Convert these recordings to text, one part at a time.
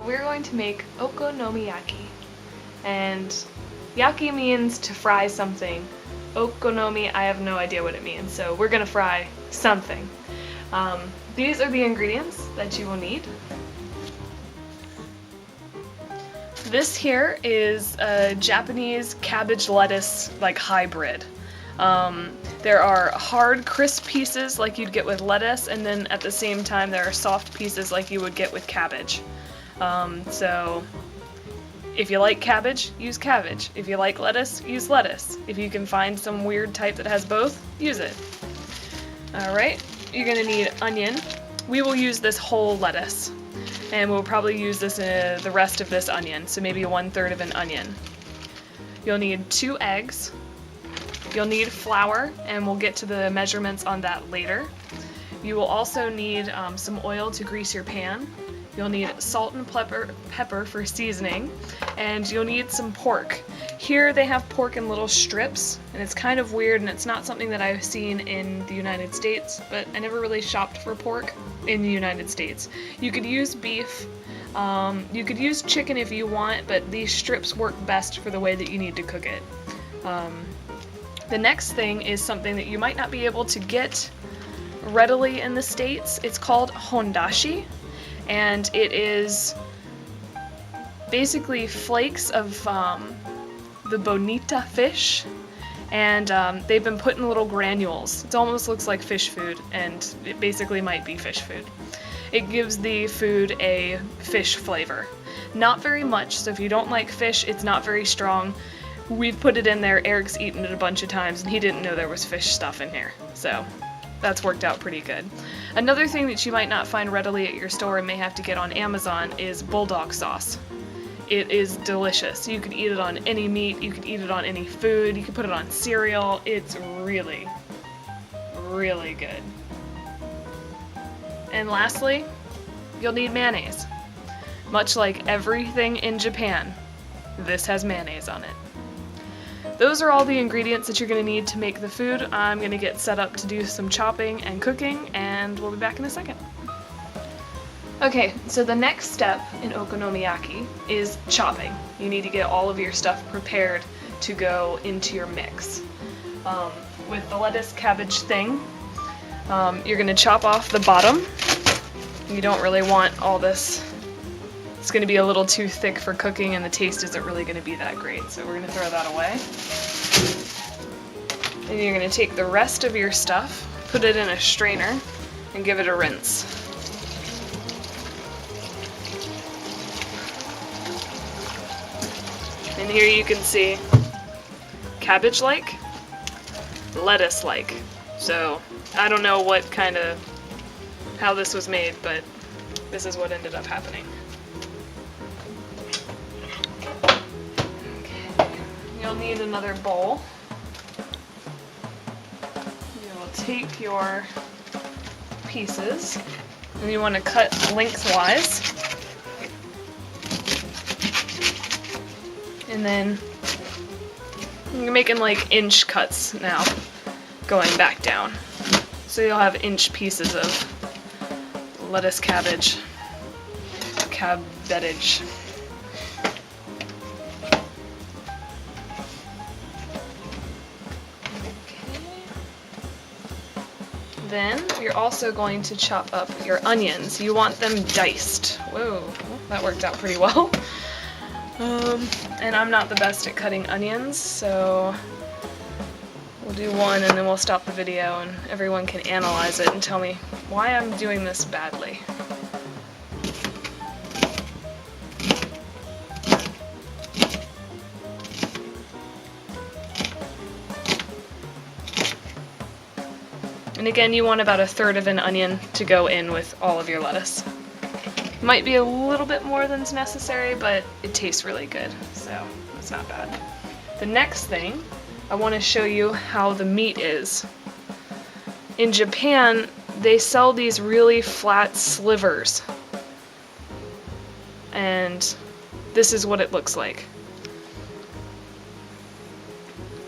we're going to make okonomiyaki. And yaki means to fry something. Okonomi, I have no idea what it means, so we're gonna fry something. These are the ingredients that you will need. This here is a Japanese cabbage lettuce hybrid. There are hard, crisp pieces like you'd get with lettuce, and then at the same time there are soft pieces like you would get with cabbage. So if you like cabbage, use cabbage. If you like lettuce, use lettuce. If you can find some weird type that has both, use it. Alright, you're gonna need onion. We will use this whole lettuce, and we'll probably use this the rest of this onion, so maybe 1/3 of an onion. You'll need 2 eggs. You'll need flour, and we'll get to the measurements on that later. You will also need some oil to grease your pan. You'll need salt and pepper for seasoning, and you'll need some pork. Here they have pork in little strips, and it's kind of weird, and it's not something that I've seen in the United States, but I never really shopped for pork in the United States. You could use beef, you could use chicken if you want, but these strips work best for the way that you need to cook it. The next thing is something that you might not be able to get readily in the States. It's called hondashi, and it is basically flakes of the bonita fish, and they've been put in little granules. It almost looks like fish food, and it basically might be fish food. It gives the food a fish flavor. Not very much, so if you don't like fish, it's not very strong. We've put it in there, Eric's eaten it a bunch of times, and he didn't know there was fish stuff in here, so that's worked out pretty good. Another thing that you might not find readily at your store and may have to get on Amazon is Bulldog Sauce. It is delicious. You could eat it on any meat, you could eat it on any food, you could put it on cereal. It's really, really good. And lastly, you'll need mayonnaise. Much like everything in Japan, this has mayonnaise on it. Those are all the ingredients that you're going to need to make the food. I'm going to get set up to do some chopping and cooking, and we'll be back in a second. Okay, so the next step in okonomiyaki is chopping. You need to get all of your stuff prepared to go into your mix. With the lettuce cabbage thing, you're going to chop off the bottom. You don't really want all this. It's going to be a little too thick for cooking, and the taste isn't really going to be that great, so we're going to throw that away. Then you're going to take the rest of your stuff, put it in a strainer, and give it a rinse. And here you can see cabbage-like, lettuce-like. So I don't know how this was made, but this is what ended up happening. You'll need another bowl. You will take your pieces, and you want to cut lengthwise. And then you're making like inch cuts now, going back down. So you'll have inch pieces of lettuce cabbage. Then you're also going to chop up your onions. You want them diced. Whoa, that worked out pretty well. And I'm not the best at cutting onions, so we'll do one and then we'll stop the video and everyone can analyze it and tell me why I'm doing this badly. And again, you want about 1/3 of an onion to go in with all of your lettuce. Might be a little bit more than's necessary, but it tastes really good, so it's not bad. The next thing, I want to show you how the meat is. In Japan, they sell these really flat slivers, and this is what it looks like.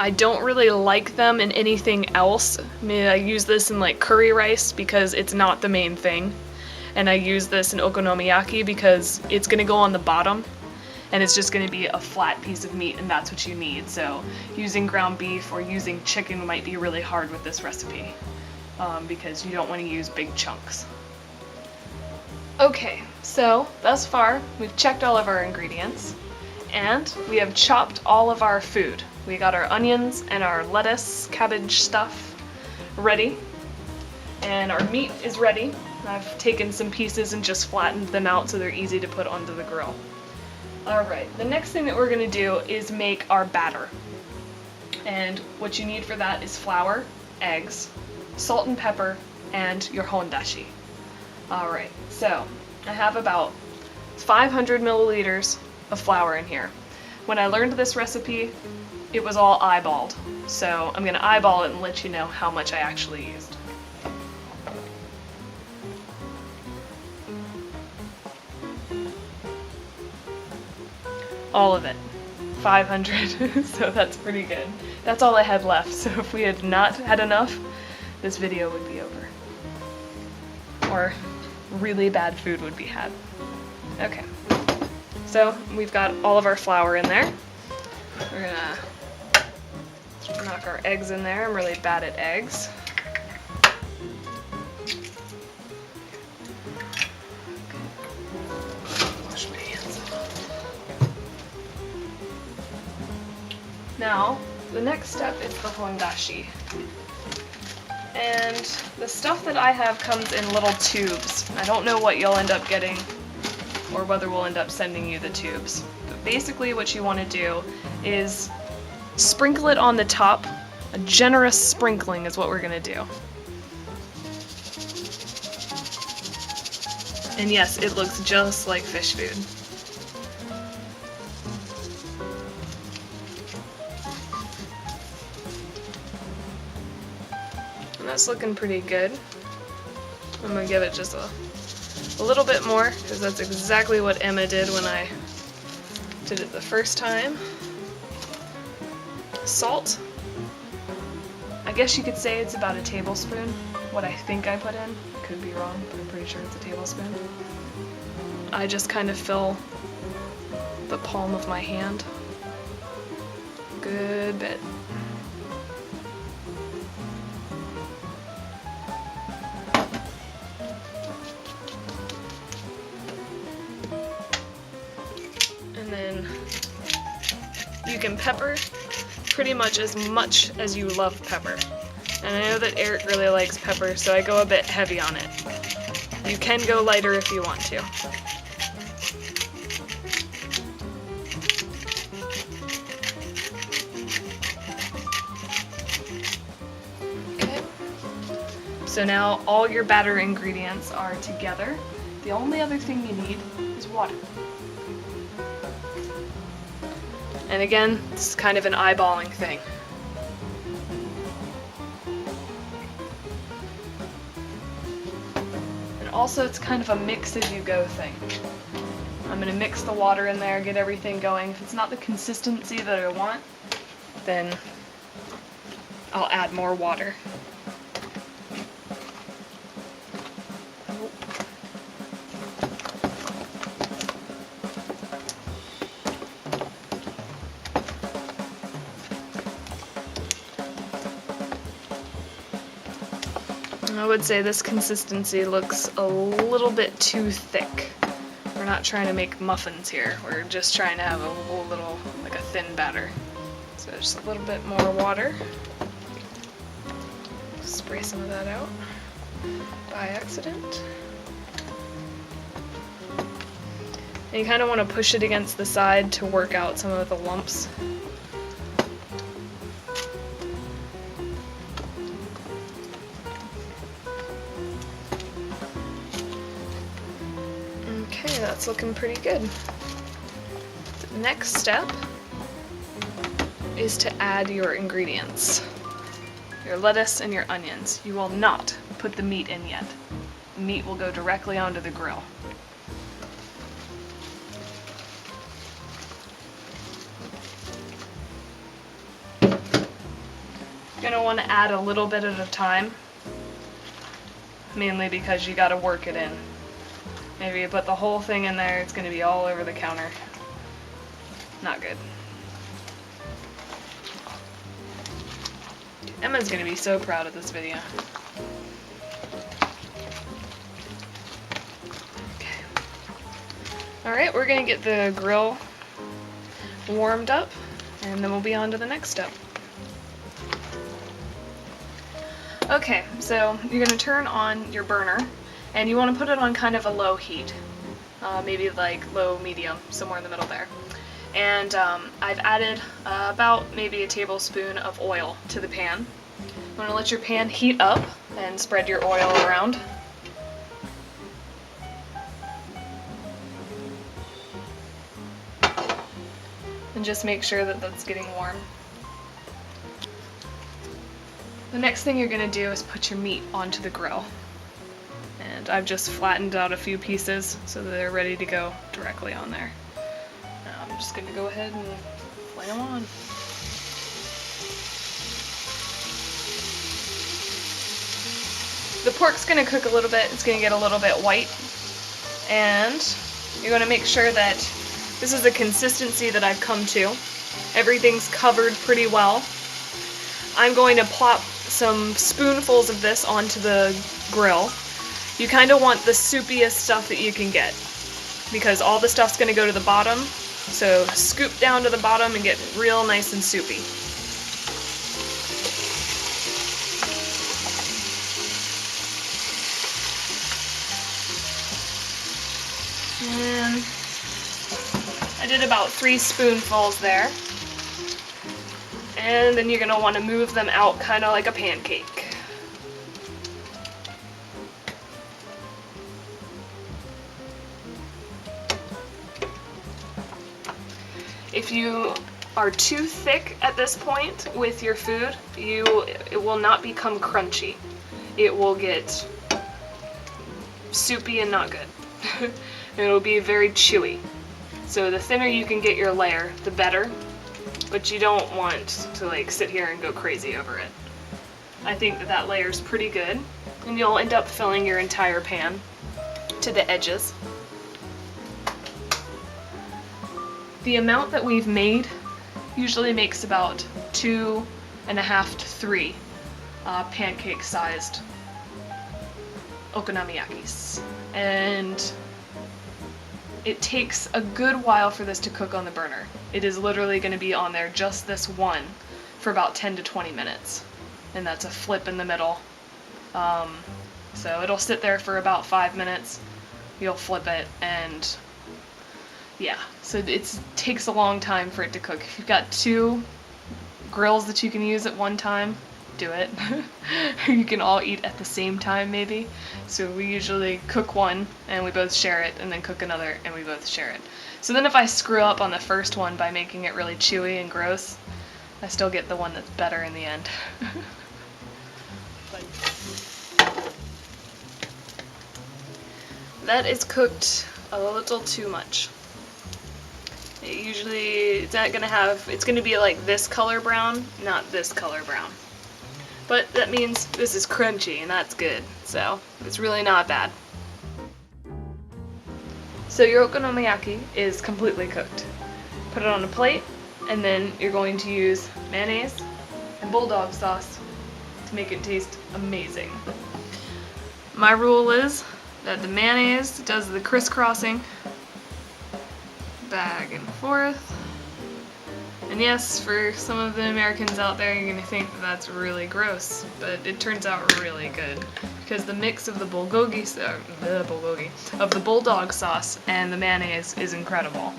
I don't really like them in anything else. I use this in like curry rice because it's not the main thing. and I use this in okonomiyaki because it's going to go on the bottom and it's just going to be a flat piece of meat, and that's what you need. So using ground beef or using chicken might be really hard with this recipe because you don't want to use big chunks. Okay, so thus far we've checked all of our ingredients and we have chopped all of our food. We got our onions and our lettuce, cabbage stuff ready, and our meat is ready. I've taken some pieces and just flattened them out so they're easy to put onto the grill. Alright, the next thing that we're going to do is make our batter. And what you need for that is flour, eggs, salt and pepper, and your hondashi. Alright, so I have about 500 milliliters of flour in here. When I learned this recipe, it was all eyeballed. So I'm going to eyeball it and let you know how much I actually used. All of it. 500, so that's pretty good. That's all I had left, so if we had not had enough, this video would be over. Or really bad food would be had. Okay, so we've got all of our flour in there. We're gonna knock our eggs in there. I'm really bad at eggs. Wash my hands. Now, the next step is the hondashi. And the stuff that I have comes in little tubes. I don't know what you'll end up getting or whether we'll end up sending you the tubes. But basically what you want to do is sprinkle it on the top. A generous sprinkling is what we're going to do. And yes, it looks just like fish food. And that's looking pretty good. I'm going to give it just a little bit more, because that's exactly what Emma did when I did it the first time. Salt. I guess you could say it's about a tablespoon. What I think I put in. Could be wrong, but I'm pretty sure it's a tablespoon. I just kind of fill the palm of my hand. Good bit. And then you can pepper pretty much as you love pepper. And I know that Eric really likes pepper, so I go a bit heavy on it. You can go lighter if you want to. Okay. So now all your batter ingredients are together. The only other thing you need is water. And again, this is kind of an eyeballing thing. And also it's kind of a mix as you go thing. I'm going to mix the water in there, get everything going. If it's not the consistency that I want, then I'll add more water. I would say this consistency looks a little bit too thick. We're not trying to make muffins here. We're just trying to have a little, like a thin batter. So just a little bit more water. Spray some of that out by accident. And you kind of want to push it against the side to work out some of the lumps. Okay, that's looking pretty good. The next step is to add your ingredients. Your lettuce and your onions. You will not put the meat in yet. The meat will go directly onto the grill. You're going to want to add a little bit at a time, mainly because you got to work it in. Maybe you put the whole thing in there, it's going to be all over the counter. Not good. Emma's going to be so proud of this video. Okay. Alright, we're going to get the grill warmed up, and then we'll be on to the next step. Okay, so you're going to turn on your burner, and you want to put it on kind of a low heat. Maybe like low, medium, somewhere in the middle there. And I've added about maybe a tablespoon of oil to the pan. You want to let your pan heat up and spread your oil around. And just make sure that that's getting warm. The next thing you're going to do is put your meat onto the grill. And I've just flattened out a few pieces so that they're ready to go directly on there. Now I'm just going to go ahead and lay them on. The pork's going to cook a little bit. It's going to get a little bit white. And you're going to make sure that this is the consistency that I've come to. Everything's covered pretty well. I'm going to plop some spoonfuls of this onto the grill. You kind of want the soupiest stuff that you can get, because all the stuff's going to go to the bottom, so scoop down to the bottom and get real nice and soupy. And I did about 3 spoonfuls there. And then you're going to want to move them out kind of like a pancake. If you are too thick at this point with your food, it will not become crunchy. It will get soupy and not good. It will be very chewy. So the thinner you can get your layer, the better. But you don't want to like sit here and go crazy over it. I think that that layer's pretty good, and you'll end up filling your entire pan to the edges. The amount that we've made usually makes about 2.5 to 3 pancake-sized okonomiyakis, and it takes a good while for this to cook on the burner. It is literally going to be on there, just this one, for about 10 to 20 minutes. And that's a flip in the middle. So it'll sit there for about 5 minutes. You'll flip it, and yeah. So it takes a long time for it to cook. If you've got 2 grills that you can use at one time, do it. You can all eat at the same time maybe. So we usually cook one and we both share it, and then cook another and we both share it. So then if I screw up on the first one by making it really chewy and gross, I still get the one that's better in the end. That is cooked a little too much. It's not gonna have, it's gonna be like this color brown, not this color brown. But that means this is crunchy, and that's good, so it's really not bad. So your okonomiyaki is completely cooked. Put it on a plate, and then you're going to use mayonnaise and Bulldog Sauce to make it taste amazing. My rule is that the mayonnaise does the crisscrossing back and forth. And yes, for some of the Americans out there, you're gonna think that that's really gross, but it turns out really good because the mix of the Bulldog sauce and the mayonnaise is incredible.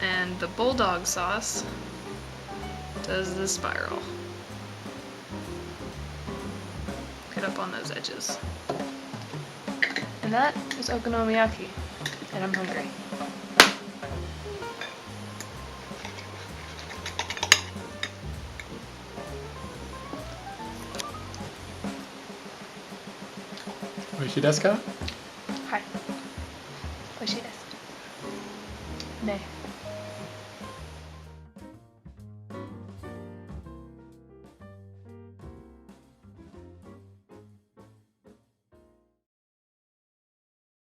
And the Bulldog sauce does the spiral. Get up on those edges. And that is okonomiyaki, and I'm hungry. Oishii desu ka? はい。美味しいです。ね。